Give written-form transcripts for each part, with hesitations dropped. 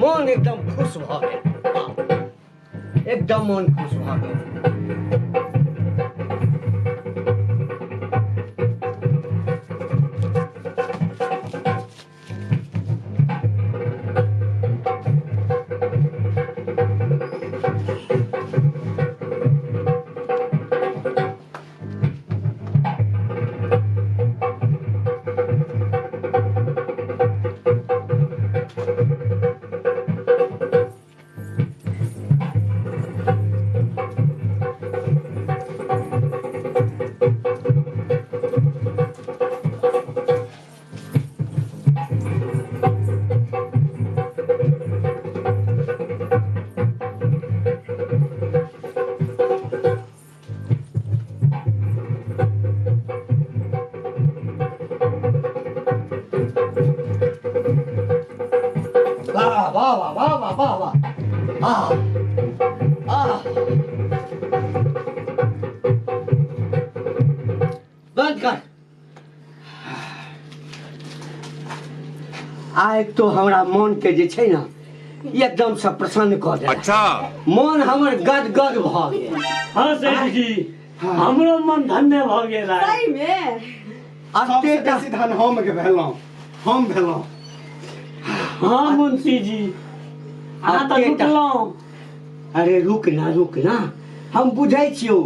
मन एकदम खुश भ गेल, एकदम मन खुश भ गेल। वाह वाह वाह वाह वाह वाह वाह आह आह बंद कर। आइ तो हमरा मन के जे छै ना एकदम से प्रसन्न क दे। अच्छा मन हमर गदगद भ गेल। हाँ सेठ जी हमरो मन धन्य भ गेल। सही में अते बेसी धन हम के भेलौं, हम भेलौं। हाँ मुंशी जी अहाँ तो रुकलौं। अरे रुक ना हम बुझै छियो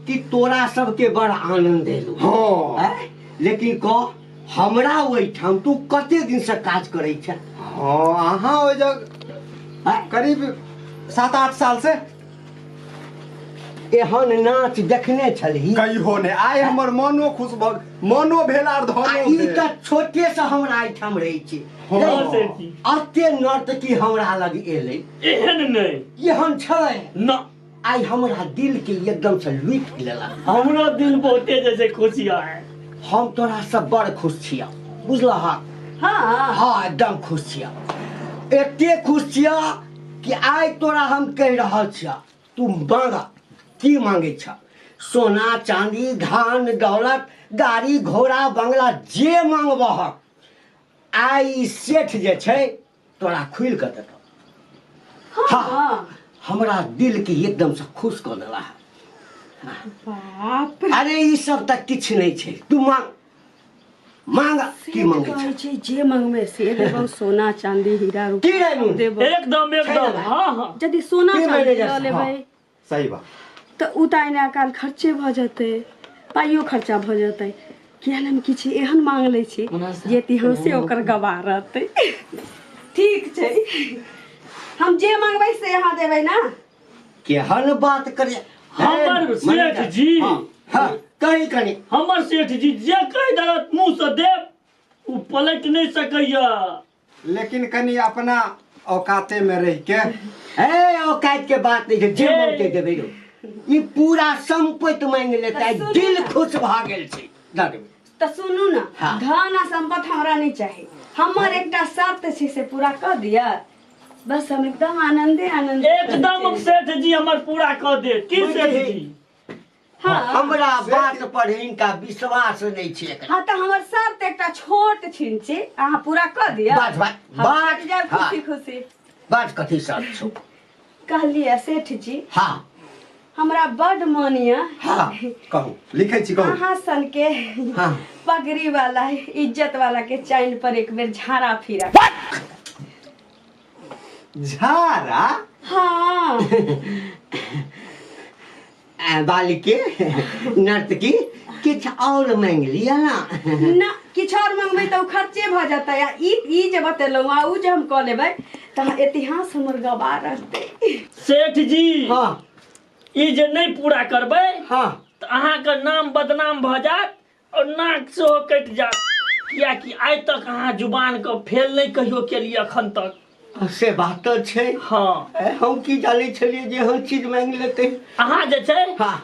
कि तोरा सबके बड़ आनंद एलो। हाँ लेकिन कह हमरा ओहिठाम तू कते दिन से काज करै छ? हाँ अहाँ ओइ जग करीब 7-8 साल से एहन नाच देखने छली? कहियो ने आइ हमर मनो खुश भ मनो भेल आर धनो ई भेल। त छोटे से हमरा एहिठाम रहै छै। हाँ सेठ जी अते नर्तकी हमरा लग एलै, एहन नहीं एहन छलै न आइ हमरा दिल के एकदम से लूटि लेलक। हमरो दिल बहुते जैसे खुशियाँ है। हम तोरा से बड़ खुश छिया, बुझलह? हाँ हाँ एकदम खुश छिया, एते खुश छिया कि आइ तोरा हम कहि रहल छिया तू मांगा। की मांगे छ? सोना चांदी धान दौलत गाड़ी घोड़ा बंगला जे मांगबह आइ सेठ जे छै तोरा खुल के देतौ। हाँ हमरा दिल के एकदम से खुश कर देला। बाप अरे ई सब तक किछ नहीं छै, तू मांग की मांगे कहै छ? छै जे मांगमे से देबौ। सोना चांदी हीरा की रे रूपा नू? देबौ। एकदम हाँ हाँ यदि सोना की चांदी मैनेजर लऽ साहब? लेबै सही बात। तऽ उ तऽ आइना काल खर्चे भऽ जेतै, पाइयो खर्चा भऽ जेतै। किया हम किछु एहन मांग लै छी जे तिहासे ओकर गवाह रहतै। ठीक छै हम जे मांगबै से अहाँ देबै ना? केहन बात करे हमर सेठ जी हाँ कही कनी हमर सेठ जी जे कह दरत मुंह से देव उ पलट नहीं सकैया। लेकिन कनी अपना औकाते में रह के ए औकात के बात नहीं छै, जे मांगते देबै रो। ई पूरा संपत्ति मांग लेता, दिल खुश भ गेल छै। दऽ देबै। तऽ सुनू ना, हाँ। धन आ संपत्ति हमरा नहीं चाही। हमर एकटा शर्त छै से पूरा कऽ दिअ, बस हम एकदम आनंदे आनंद एकदम सेठ जी हमर पूरा कर दे। की सेठ जी? हाँ हमरा बात पर इनका विश्वास नहीं छै एकरा। हाँ तऽ हमर शर्त एकटा छोट छिन छै, अहाँ पूरा कऽ दिअ। बात बात जाओ हाँ, खुशी खुशी। बात कथी सब छौ? कहलिए सेठ जी हाँ हमरा बड मन यऽ। हाँ कहू लिखै छी कहू। अहाँ सन के हाँ पगड़ी वाला इज्जत वाला के चाइन पर एक बेर झाड़ा फिरा। झारा हाँ बालिके नर्तकी किछ और मांग लिया ना। ना किछु और मंगबै तऽ उ खर्चे भऽ जेतै। आ ई जे बतेलहुँ आ उ जे हम कऽ लेबै तऽ इतिहास हमर गवाह रहतै। सेठ जी हाँ ई जे नहीं पूरा करबै हाँ तऽ अहाँके नाम बदनाम भऽ जात और नाक सेहो कटि जात। कियाकि आइ तक अहाँ जुबान के फेल नहीं कहियो केलिए अखन तक। से बात तो छै। हाँ हम की जाने छलिए जे हर चीज मांग लेते। अहाँ जे छै हाँ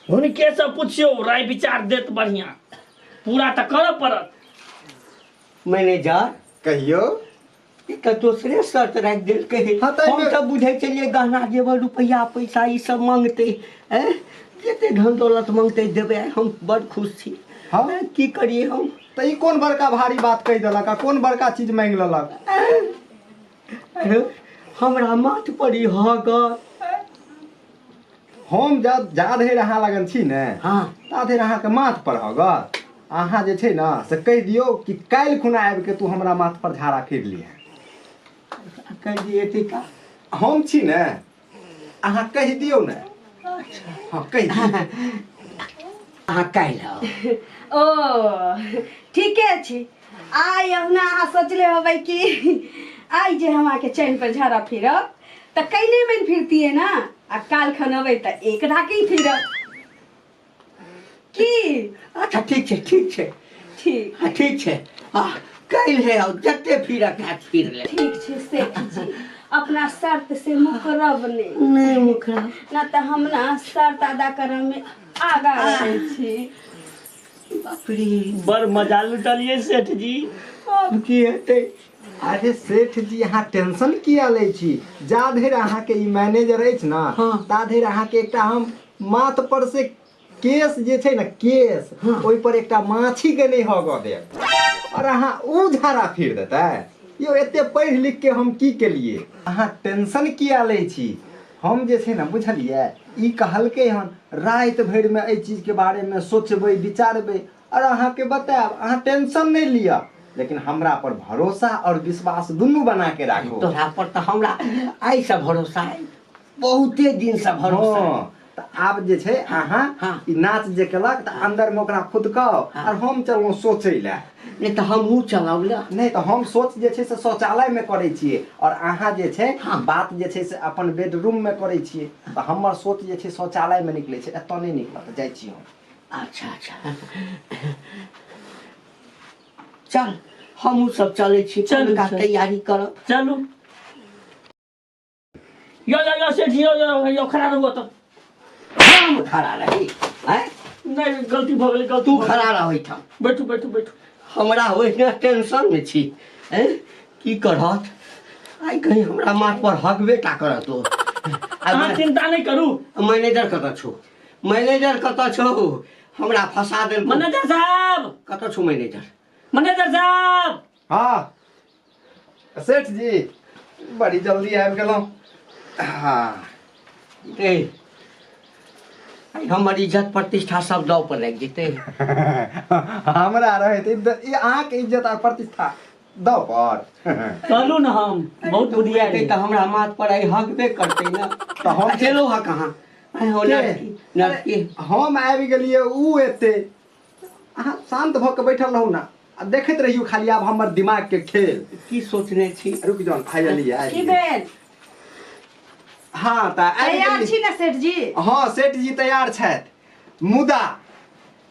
हुनके से पूछियो राय विचार देत बढ़िया। पूरा तो करऽ पड़त। मैनेजर कहियो ई तऽ दोसरे शर्त राखि देलकै है। हाँ, तऽ हम एहिमे- तऽ बुझै छलियै गहना जेवर रुपैआ पैसा ई सब मांगतै जते धन दौलत मांगतै देबै। हम बड़ खुश छी। हाँ। की करिए हम। तऽ ई कोन बड़का भारी बात कहि देलक आ कोन बड़का चीज मांगि लेलक। हमरा माथ पर ई हगत। हम जा धरि अहाँ लगन छी ने हाँ ता धरि अहाँके माथ पर हगत। अहाँ जे छै ने से कहि दियौ कि काल्हि खुना आबि के तू हमरा माथ पर झाड़ा फिर लिहे। कहि दिए टीका। हम छी ने अहाँ कहि दियौ ने। हाँ कहि दियौ। अहाँ काल्हि आउ। ओ ठीके छै। आइ ओना अहाँ सोचले होबै कि आइ जे हम आके चैन पर झाड़ा फिरब तऽ कैले में फिरतिए ना, आ काल खन अबै तऽ एक ढाकी फिरब की। अच्छा ठीक छै ठीक छै। ठीक ठीक छै। काल्हि आउ जते फिरक हैत फिर ले। ठीक छै सेठ जी, अपना शर्त से मुकरब नहीं मुखरा ना तऽ हम ना शर्त अदा करऽ में आगा रहै छी। बाप रे बड़ मजा लुटलिए सेठ जी। अब की हेतै। अरे सेठ जी अहाँ टेंशन किया लै छी। जा धरि अहाँके ई मैनेजर अछि ने हाँ। ता धरि अहाँके एकटा हम माथ पर से केस जे छै ने केस हाँ। ओहि पर एकटा माछी के नहि हगऽ देब। और अहाँ उ झाड़ा फिर देतै। यौ एते पढ़ि लिख के हम की केलिए। अहाँ टेंशन किया लै छी। हम जे छै ने बुझलिए ई कहलकै हन राति भरि में एहि चीज के बारे में सोचबै विचारबै और अहाँके बतायब। अहाँ टेंशन नहीं लिअ, लेकिन हमरा पर भरोसा और विश्वास दुनू बना के राखू। तोरा पर तऽ हमरा आइ से भरोसा है, बहुते दिन से भरोसा है। हाँ, तऽ आब जे छै अहाँ हाँ। ई नाच जे केलक तऽ अंदर में ओकरा खुद कहो और हम चलू सोचै लए। नहीं तऽ हमहूँ चलाउ ले। नहीं तऽ हम सोच जे छै से शौचालय में करै छियै और अहाँ जे छै हाँ। बात जे छै से अपन बेडरूम में करै छियै। तऽ हमर सोच जे छै शौचालय में निकलै छै, एतऽ नहीं निकलत। जाइ छी हम। अच्छा अच्छा चल हमहूँ सब चलै छी। चलू, का चलू। तैयारी करब। चलू यो सेठ जी यो खड़ा रहू तो। हम खड़ा रही हैं? नहीं गलती भऽ गेलै गलती तू भऽ गेलै। खड़ा रह ओहिठाम। बैठू बैठू बैठू। हमरा ओहिना टेंशन में छी हैं? की करत आइ कहीं हमरा माथ पर हगबे टा करत ओ। अहाँ चिंता नहीं करू। मैनेजर कतऽ छौ? मैनेजर कतऽ छौ? हमरा फंसा देल। मैनेजर साहब, कतऽ छौ मैनेजर? मैनेजर साहब। हाँ सेठ जी बड़ी जल्दी आबि गेलहुँ। हाँ ए आइ हमर इज्जत प्रतिष्ठा सब दाव पर लागि जेतै। हमरा रहैत ई अहाँके इज्जत और प्रतिष्ठा दऽ पर। कहलू ना हम बहुत बुधिया तऽ हमरा माथ पर आई हगबे करतै ना। तऽ हम चलो हा कहाँ आइ हो के? लड़की लड़की। हम आबि गेलियै उ एते। अहाँ शांत भऽ के बैठल रहू ना आ देखैत रहियो खाली आब हमर दिमाग के खेल। की सोचने छी? रुक जाओ फाइनली की भेल? हाँ तऽ आबि तैयार गेली। छी ना सेठ जी? हाँ सेठ जी तैयार छथि, मुदा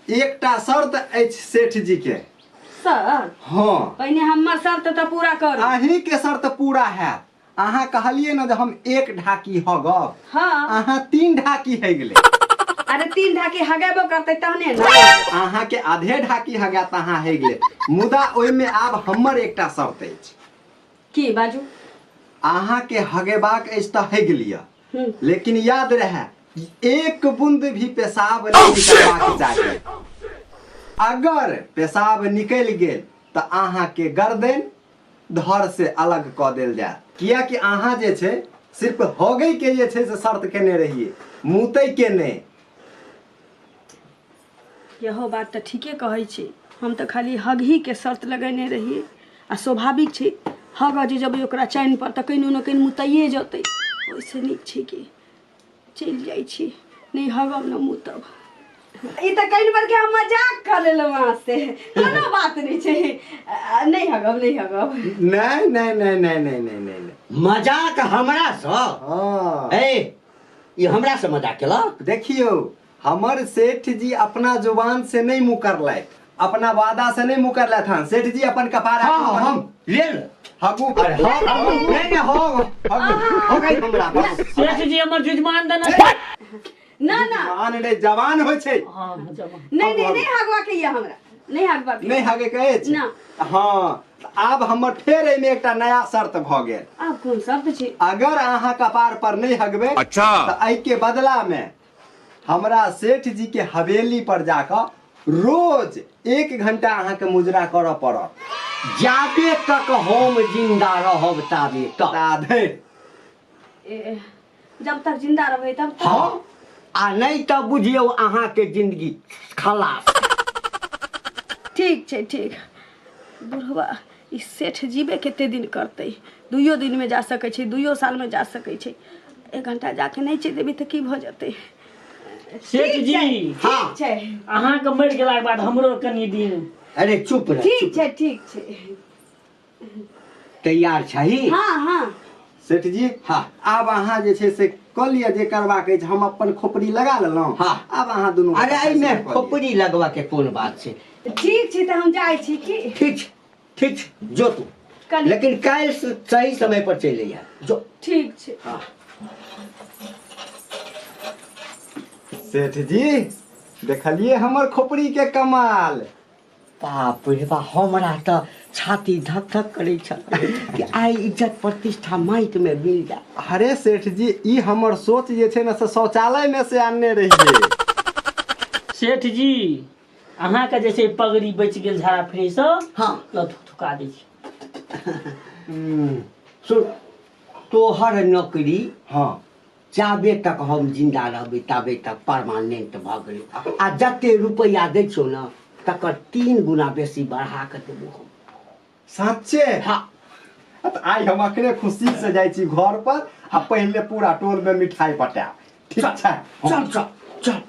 एकटा शर्त अछि सेठ जी के। सर हाँ पहिने हमर शर्त तऽ पूरा करू। अहीं के शर्त पूरा हैत। अहाँ कहलिए ना जे हम एक ढाकी हगब, हाँ अहाँ 3 ढाकी है गेले। अरे 3 ढाकी हगेबो करतै तहने ना। अहाँ के आधे ढाकी हगात अहाँ है गेले। मुदा ओहि में आब हमर एकटा शर्त अछि। की बाजू? अहाँ के हगेबाक अछि तऽ हग लिअ, हम्म। लेकिन याद रहे एक बूंद भी पेशाब नहीं निकलबाक चाहिए। अगर पेशाब निकल गेल तऽ अहाँ के गर्दन धड़ से अलग कऽ देल जायत। कियाकि अहाँ जे छै सिर्फ हगै के जे छै से शर्त केने रहिए, मुतै के नहीं। यहो बात तऽ ठीके कहै छी। हम तऽ खाली हगही के शर्त लगेने रहिए आ स्वाभाविक छै हग जे जब ओकरा चैन पर तऽ कहीं न कहीं मुताइए जेतै। ओइसे नीक छै कि चलि जाइ छी, नहीं हगब न मुतब। ई तऽ कहीं पर के हम मजाक कर लेलहुँ वहाँ से, कोनो बात नहीं छै। नहीं हगब नहीं हगब। नहीं नहीं नहीं नहीं नहीं नहीं नहीं। मजाक हमरा सँ? हाँ ए ये हमरा से मजाक केलक? देखियो हमर सेठ जी अपना जुबान से नहीं मुकरलथि, अपना वादा से नहीं मुकरलथि हन। सेठ जी अपन कपार हाँ हम ले ले। हगू। अरे हम नहीं हो हो गई हमरा बस। सेठ जी हमर जजमान देना। ना ना मान ले जवान होइ छै। हाँ जमा। नहीं नहीं नहीं हगवा के ये हमरा। नहीं हगबा नहीं हगे कहै छी ना। हाँ आब हमर फेर एहिमे एकटा नया शर्त भऽ गेल। आब कोन शर्त छै? अगर अहाँ कपार पर नहीं हगबे अच्छा तो एहि के बदला में हमरा सेठ जी के हवेली पर जाकर रोज 1 घंटा अहाँ के मुजरा करऽ पड़त। जाबे तक हम जिंदा रहब ताबे तक। ताधरि जब तक जिंदा रहबै तब तक। हाँ आ नहीं तो बुझियौ अहाँ के जिंदगी खलास। ठीक छै ठीक। बुढ़वा ई सेठ जीबे कते दिन करतै? 2 दिन में जा सकै छै, 2 साल में जा सकै छै। 1 घंटा जाके नहीं चलि देबै तऽ की भऽ जेतै? सेठ जी हाँ ठीक छै अहाँके मरि गेलाक बाद हमरो कनि दिन। अरे चुप रह। ठीक छै ठीक छै। तैयार छही? हाँ हाँ सेठ जी हाँ आब अहाँ जे छै से कऽ लिअ जे करबाक अछि। हम अपन खोपड़ी लगा लेलहुँ। हाँ। आब अहाँ दुनू अरे गोटा एहिमे से कऽ लिअ। खोपड़ी लगवा के कोन बात छै? ठीक छै तऽ हम जाइ छी की? ठीक छै, ठीक छै, जो तू। कनि लेकिन काल्हि से सही समय पर चलि अइहे। जो। ठीक छै। हाँ। सेठ जी देखलिए हमर खोपड़ी के कमाल। बाप रे बा, हमरा तऽ छाती धक धक करै छ कि आइ इज्जत प्रतिष्ठा माटि में मिल जाए। अरे सेठ जी ई हमर सोच जे छै ने से शौचालय में से आनने रहिए। सेठ जी अहाँके जे छै पगड़ी बचि गेल झाड़ा फिरेसँ। हाँ ल थुका दै छी। सुन, तोहर नौकरी हाँ जाबे तक हम जिंदा रहबै ताबे तक परमानेंट भऽ गेलै। आ जते रुपैआ दै छौ ने तकर 3 गुना बेसी बढ़ा कऽ देबौ हम। सच्चे? हाँ तऽ आइ हम अखने खुशी से जाइ छी घर पर आ पहिले पूरा टोल में मिठाई बटाएब। ठीक छै? चल चल चल।